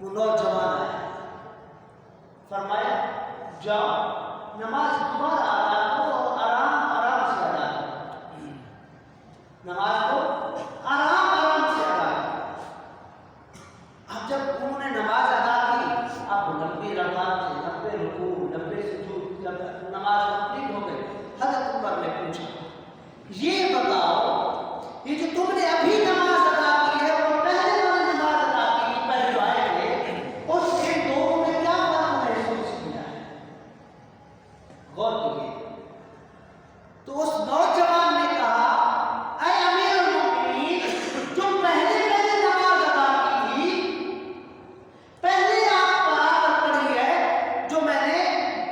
وہ نوجوان آیا، فرمایا جاؤ نماز دوبارہ ادا کرو اور آرام آرام سے ادا کرو، نماز کو آرام آرام سے ادا کرو۔ اب جب انہوں نے نماز ادا کی، اب 90 رکعت 90 رکوع 90 سجود، جب نماز کمپلیٹ ہو گئی، حضرت عمر نے پوچھا یہ بتاؤ یہ جو تم نے ابھی نماز ادا کی ہے اور پہلے والے نماز ادا کی تھی پہلے آئے تھے، اس کے دونوں میں کیا فرق محسوس کیا ہے؟ غور کیجیے۔ تو اس نوجوان نے کہا اے امیر المومنین، جو پہلے نماز ادا کی تھی، پہلے آپ برابر پڑھی ہے، جو میں نے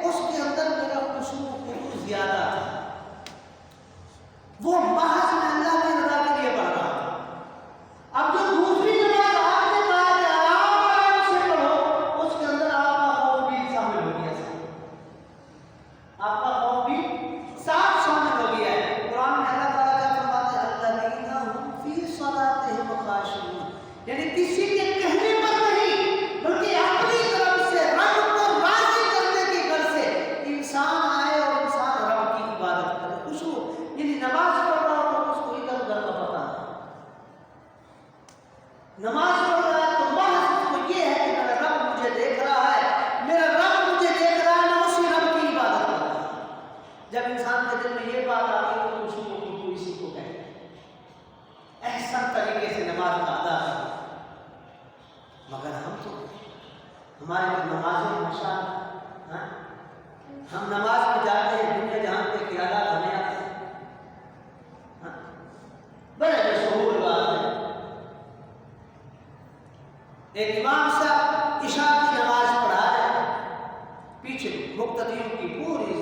اس کے اندر میرا خشوع و خضوع زیادہ تھا، وہ محض میں اللہ کی رضا کے لیے پڑھ رہا تھا۔ اب جو دوسری نماز آپ نے کہا کہ آرام آرام سے پڑھو، اس کے اندر آپ کا خوف بھی شامل ہو گیا، آپ کا خوف بھی ساتھ شامل ہو گیا ہے۔ قرآن میں اللہ تعالیٰ کیا فرماتے ہیں؟ الذین هم فی صلاتہم خاشعون، یعنی کسی کے کہنے پر نہیں بلکہ اپنی طرف سے رب کو راضی کرنے کی غرض سے انسان آئے اور انسان رب کی عبادت کرے۔ خشوع یعنی نماز پڑھ رہا ہو تو اس کو ادھر ادھر کا پتہ نہیں، نماز پڑھ رہا ہے تو محض اس کو یہ ہے کہ میرا رب مجھے دیکھ رہا ہے، میرا رب مجھے دیکھ رہا ہے، میں اسی رب کی عبادت کر رہا ہوں۔ جب انسان کے دل میں یہ بات آتی ہے تو خشوع و خضوع اسی کو کہتے ہیں، احسن طریقے سے نماز کا ادا کرنا۔ مگر ہم تو ہمارے جو نمازیں ماشاءاللہ، ہم نماز میں جاتے ہیں، دنیا جہاں کے خیالات ہمیں آتے ہیں، بڑے مشہور بات ہے، ایک امام صاحب عشاء کی نماز پڑھا رہے ہیں، پیچھے مقتدیوں کی پوری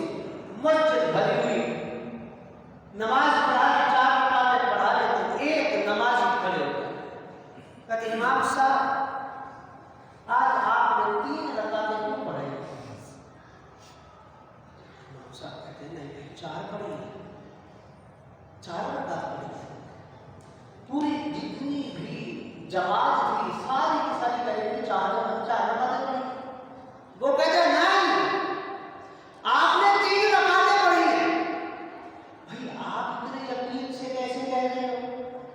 مسجد بھری ہوئی، نماز پڑھا رہے، 4 رکعتیں پڑھا رہے، تو ایک نمازی کھڑے ہو گئے، کہتے امام صاحب آج آپ نے 3 رکعتیں کیوں پڑھائی؟ امام صاحب کہتے ہیں نہیں 4 پڑھی ہیں، 4 رکعت پڑھی ہیں۔ پوری جتنی بھی جماعت تھی ساری کی ساری کہتے ہیں 4 رکعتیں پڑھی۔ وہ کہتے ہیں نہیں آپ نے 3 رکعتیں پڑھی ہیں۔ بھائی آپ اتنے یقین سے کیسے کہہ رہے ہو؟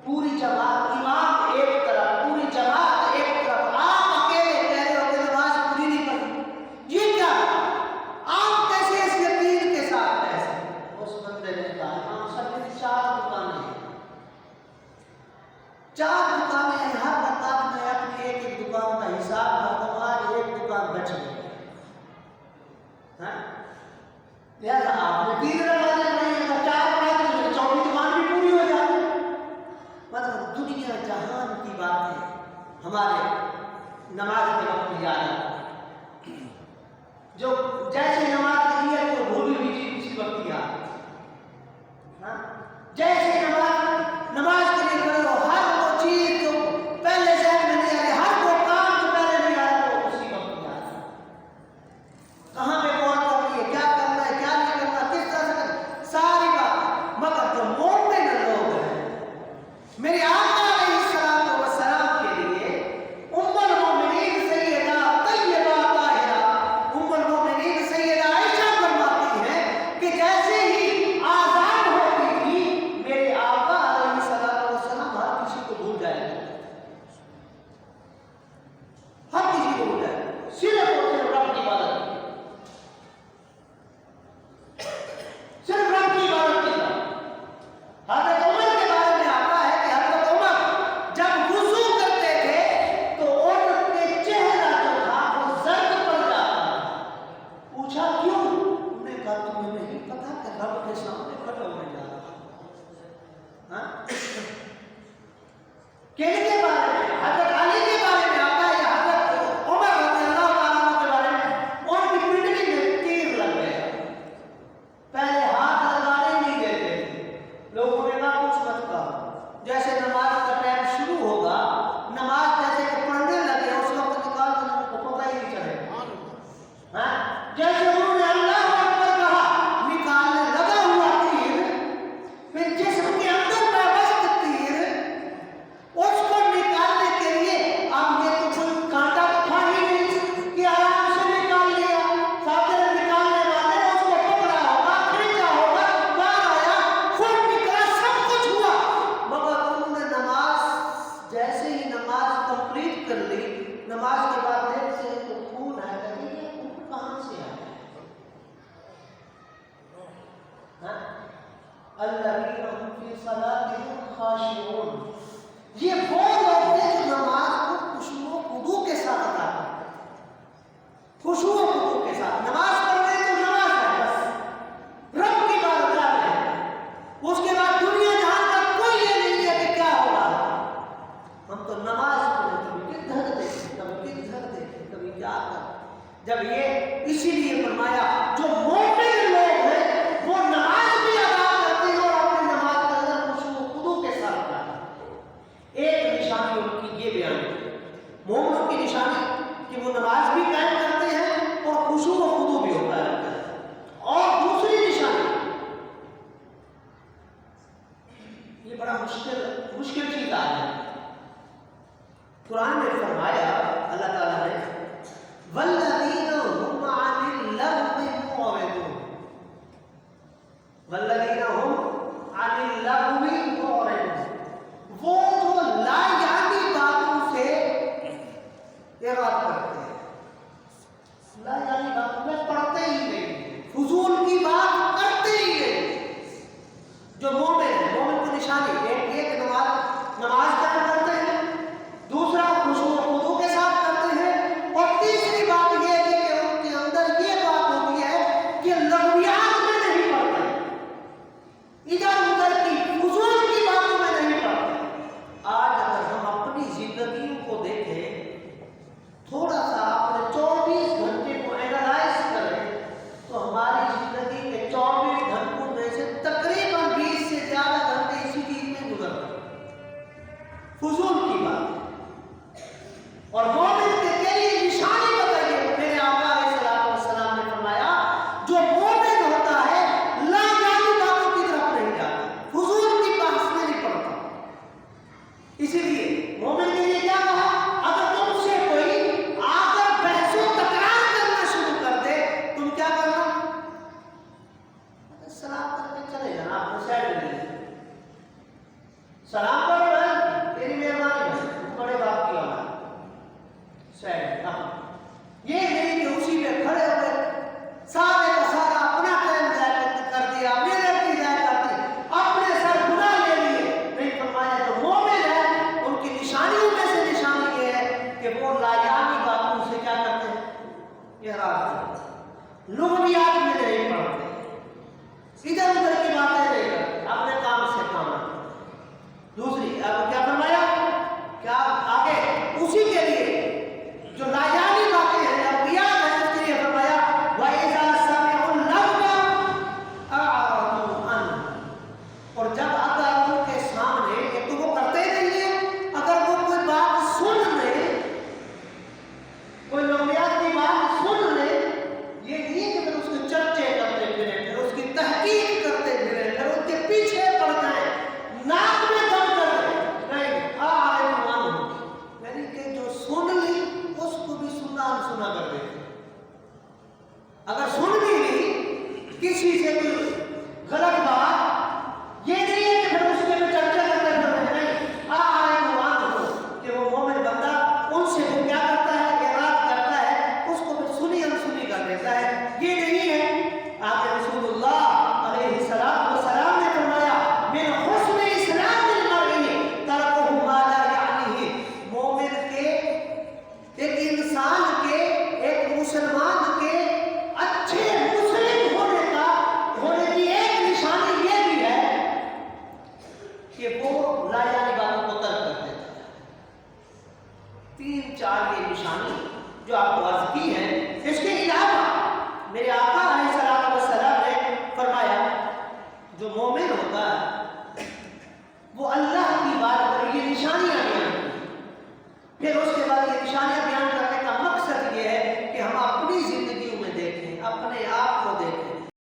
پوری جماعت، امام ایک طرف، پوری جماعت ایک طرف، آپ اکیلے کہہ رہے ہو کہ نماز پوری نہیں پڑھی، یہ کیا آپ کیسے اس یقین کے ساتھ کہہ سکتے؟ اس بندے نے کہا امام صاحب میری 4 دکانیں ہیں، 4 دکانیں ہیں، ہر رکعت میں اپنی ایک ایک دکان کا حساب کرتا ہوں، آج ایک دکان بچ گئی، لہذا آپ نے 3 رکعتیں پڑھی ہیں، 4 رکعتیں، 24 دکان بھی پوری ہو جاتی۔ مطلب دنیا جہان کی باتیں ہمارے نماز کے وقت یاد آتی ہیں، جو جیسے نماز کی نیت کو بھول ہوئی چیز اسی وقت یاد، جیسے نماز کے لیے کھڑے ہو، ہر وہ چیز جو پہلے ذہن میں نہیں آ رہی، ہر وہ کام جو پہلے نہیں آ رہا وہ اسی وقت یاد آتا، کہاں پہ کون کرنی ہے، کیا کرنا ہے، کیا نہیں کرنا، کس طرح سے کرنا، ساری بات۔ مگر جو مومن لوگ ہیں، میرے آقا علیہ السلام کے لیے ام المومنین جب یہ اسی لیے فرمایا جو مومن لوگ ہیں وہ نماز بھی ادا کرتے ہیں اور اپنی نماز کے اندر خشوع و خضوع کے ساتھ کرتے ہیں۔ ایک نشانی ان کی یہ بیان ہے، مومنوں کی نشانی کہ وہ نماز بھی قائم کرتے ہیں اور خشوع و خضوع بھی ہوتا ہے۔ اور دوسری نشانی، یہ بڑا مشکل چیز ہے، قرآن نے فرمایا اللہ تعالیٰ نے والذین هم عن اللغو معرضون، والذین هم عن اللغو معرضون، وہ جو لا یعنی باتوں سے اعراض کرتے ہیں، لا یعنی باتوں میں پڑھتے ہی نہیں، فضول کی بات کرتے ہی نہیں۔ جو مومن ہے، مومن کی نشانی ایک یہ کہ نماز قائم کرتے ہیں، دوسرا خشوع و خضوع کے ساتھ کرتے ہیں، اور تیسری بات یہ ہے کہ ان کے اندر یہ بات ہوتی ہے کہ لغویات میں نہیں پڑھتے، ادھر ادھر کی فضول کی باتوں میں نہیں پڑھتے۔ آج اگر ہم اپنی زندگیوں کو دیکھیں، تھوڑا سا اپنے 24 گھنٹے کو اینالائز کریں تو ہماری زندگی کے 24 گھنٹوں میں سے تقریباً 20 سے زیادہ گھنٹے اسی چیز میں گزرتے ہیں، فضول کی بات۔ اور مومن کے لیے نشانی بتائیے، میرے آقا علیہ السلام نے فرمایا جو مومن ہوتا ہے لا یعنی باتوں کی طرف نہیں جاتا، فضول کی بحث میں نہیں پڑتا۔ اسی لیے مومن کے لیے کیا کہا، اگر تم سے کوئی آ کر بحث و تکرار کرنا شروع کر دے، تم کیا کرنا، سلام کر کے چلے جانا، آپ کو سائڈ میں لے سلام کرو بھائی، تیری مہربانی ہے، تم بڑے باپ کی اولاد، سائڈ۔ یہ نہیں کہ اسی میں کھڑے ہوئے سارے کا سارا اپنا ٹائم ضائع کر دیا، محنت کی ضائع کر دی، اپنے سر گناہ لے لیے۔ نہیں فرمایا جو مومن ہے ان کی نشانیوں میں سے نشانی یہ ہے کہ وہ لایانی باتوں سے کیا کرتے ہیں، اعراض کرتے ہیں، لغویات میں نہیں پڑھتے، ادھر ادھر کی باتیں نہیں کرتے، اپنے کام سے کام رکھتے۔ دوسری اب کیا فرمایا، کیا آگے اسی کے لیے جو نایانی باتیں ہیں، لغویات ہیں، اس کے لیے فرمایا وَإِذَا سَمِعُوا اللَّغْوَ أَعْرَضُوا عَنْهُ، اور جب اگر ان کے سامنے، ایک تو وہ کرتے نہیں ہیں، اگر وہ کوئی بات سن لیں، کوئی لغویات کی بات سن لیں، یہ نہیں کہ پھر اس کے چرچے کرتے پھریں، پھر اس کی تحقیق کرتے پھریں، پھر اس کے پیچھے پڑ جائیں، ناک میں دم کر دیں، نہیں، أَعْرِضُوا عَنْهُ، یعنی کہ جو سن لی اس کو بھی سنا کر دیتے۔ اگر سن بھی نہیں کسی سے کوئی غلط بات، یہ نہیں ہے کہ پھر اس کے بھی چرچا کرتے پھر نہیں، أَعْرِضُوا عَنْهُ، کہ وہ مومن بندہ ان سے وہ کیا کرتا ہے، اعراض کرتا ہے، اس کو پھر سنی انسنی کر دیتا ہے، یہ نہیں ہے۔ آقا رسول اللہ علیہ السلام نے فرمایا من حسن اسلام المرء ترکہ ما لا یعنیہ، مومن کے، ایک انسان کے، ایک مسلمان کے اچھے مسلم ہونے کی ایک نشانی یہ بھی ہے کہ وہ لا یعنی باتوں کو ترک کر دیتا ہے۔ 3-4 یہ نشانی جو آپ کو عرض کی ہے، اس کے علاوہ میرے آقا علیہ السلام نے فرمایا جو مومن ہوتا ہے وہ اللہ کی بات پر یہ نشانیاں بھی ہیں، پھر اس